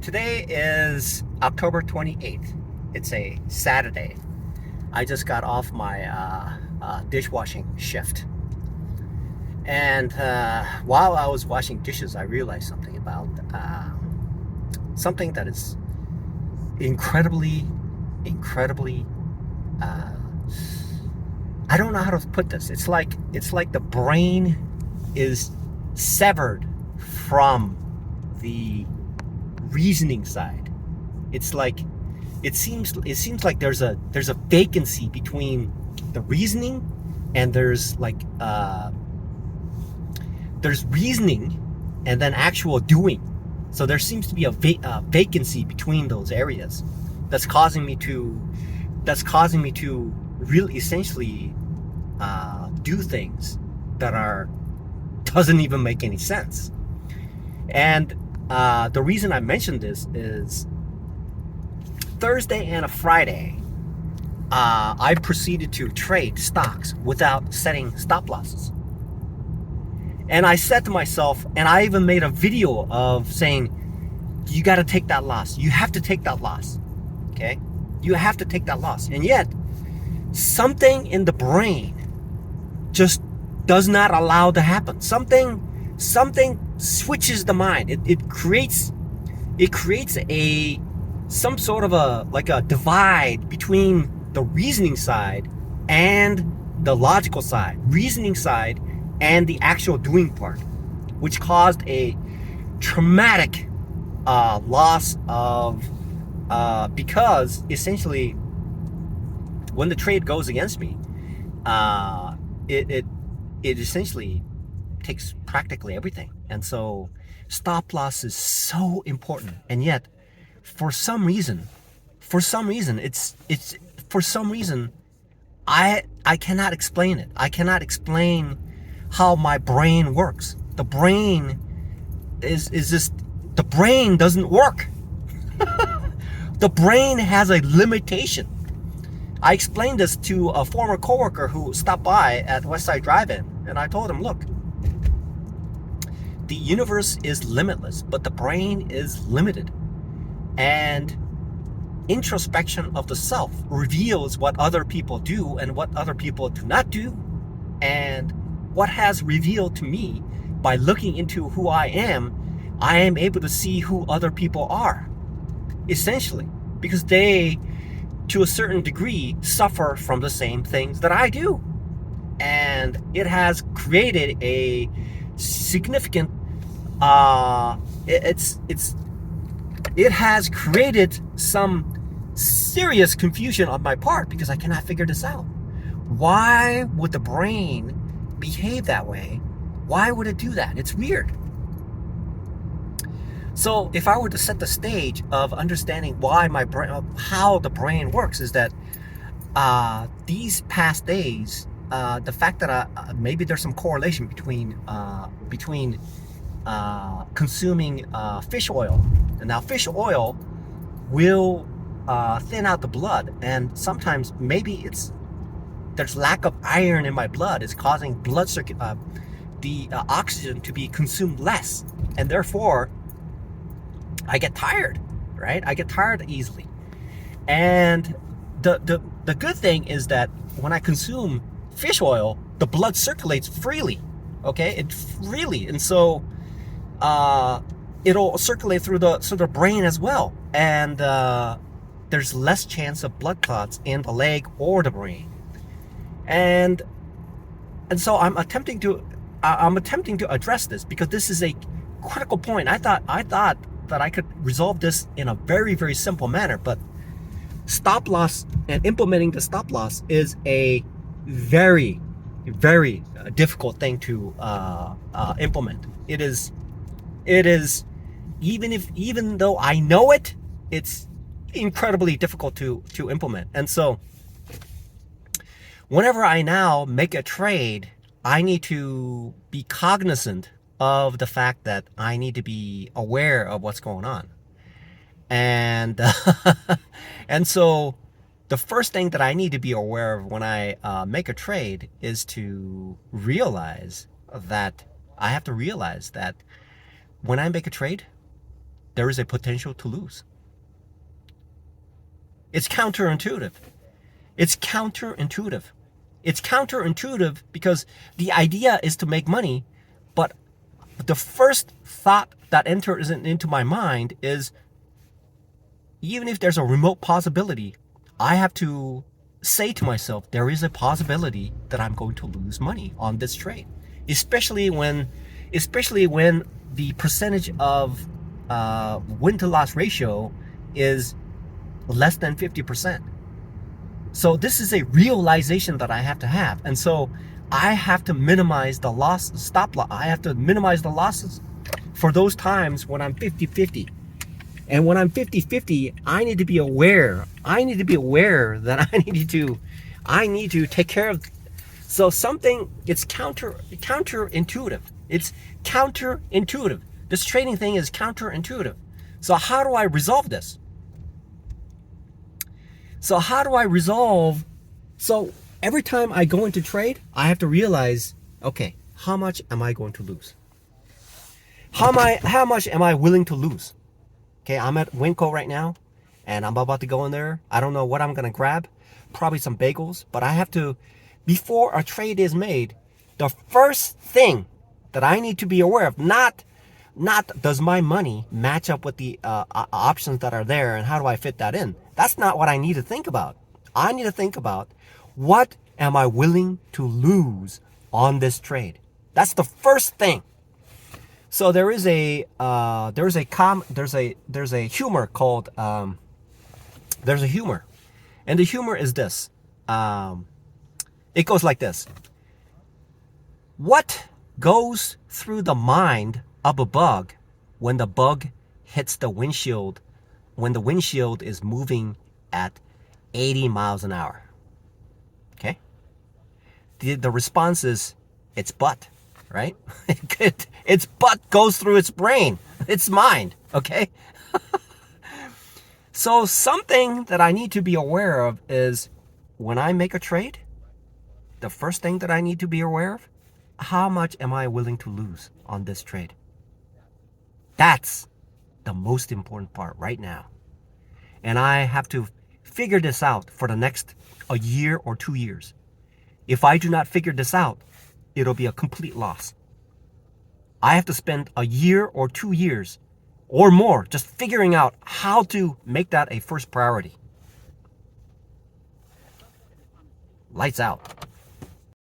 Today is October 28th. It's a Saturday. I just got off my dishwashing shift. And while I was washing dishes, I realized something about something that is incredibly, uh, I don't know how to put this. It's like the brain is severed from the reasoning side. It's like it seems like there's a vacancy between the reasoning and there's reasoning and then actual doing. So there seems to be a vacancy between those areas that's causing me to really essentially do things that are doesn't even make any sense. And the reason I mentioned this is Thursday and a Friday, I proceeded to trade stocks without setting stop losses. And I said to myself, and I even made a video of saying, you got to take that loss. You have to take that loss. Okay? You have to take that loss. And yet, something in the brain just does not allow to happen. Something switches the mind. It creates some sort of a divide between the reasoning side and the logical side, reasoning side and the actual doing part, which caused a traumatic loss of because essentially when the trade goes against me, it essentially takes practically everything. And so stop loss is so important. And yet for some reason I cannot explain it. I cannot explain how my brain works. The brain is just, the brain doesn't work. The brain has a limitation. I explained this to a former coworker who stopped by at Westside Drive-In, and I told him, look, the universe is limitless, but the brain is limited. And introspection of the self reveals what other people do and what other people do not do. And what has revealed to me by looking into who I am able to see who other people are, essentially, because they, to a certain degree, suffer from the same things that I do. And it has created a significant it has created some serious confusion on my part, because I cannot figure this out. Why would the brain behave that way? Why would it do that? It's weird. So if I were to set the stage of understanding why my brain, how the brain works, is that these past days, the fact that maybe there's some correlation between consuming fish oil. And now fish oil will thin out the blood, and sometimes maybe there's lack of iron in my blood is causing the oxygen to be consumed less, and therefore I get tired, right? I get tired easily. And the good thing is that when I consume fish oil, the blood circulates freely, okay? It freely, and so it'll circulate through the brain as well, and there's less chance of blood clots in the leg or the brain. And so I'm attempting to address this, because this is a critical point. I thought that I could resolve this in a very, very simple manner, but stop loss and implementing the stop loss is a very, very difficult thing to implement. It is even though I know it, it's incredibly difficult to implement. And so whenever I now make a trade, I need to be cognizant of the fact that I need to be aware of what's going on. And and so the first thing that I need to be aware of when I make a trade is to realize that I have to realize that when I make a trade, there is a potential to lose. It's counterintuitive. It's counterintuitive. It's counterintuitive because the idea is to make money, but the first thought that enters into my mind is, even if there's a remote possibility, I have to say to myself, there is a possibility that I'm going to lose money on this trade, especially when the percentage of win to loss ratio is less than 50%. So this is a realization that I have to have. And so I have to minimize the loss, stop loss. I have to minimize the losses for those times when I'm 50-50. And when I'm 50-50, I need to be aware. I need to be aware that I need to take care of. So something, it's counterintuitive. It's counterintuitive. This trading thing is counterintuitive. So how do I resolve this? So every time I go into trade, I have to realize, okay, how much am I going to lose? How much am I willing to lose? Okay, I'm at Winco right now, and I'm about to go in there. I don't know what I'm gonna grab, probably some bagels, but I have to, before a trade is made, the first thing that I need to be aware of, not does my money match up with the options that are there and how do I fit that in? That's not what I need to think about. I need to think about, what am I willing to lose on this trade? That's the first thing. So there's a humor called there's a humor, and the humor is this. It goes like this: what goes through the mind of a bug when the bug hits the windshield, when the windshield is moving at 80 miles an hour? Okay. The response is, it's butt, right? Its butt goes through its brain, its mind, okay? So something that I need to be aware of is, when I make a trade, the first thing that I need to be aware of, how much am I willing to lose on this trade? That's the most important part right now. And I have to figure this out for the next a year or 2 years. If I do not figure this out, it'll be a complete loss. I have to spend a year or 2 years or more just figuring out how to make that a first priority. Lights out.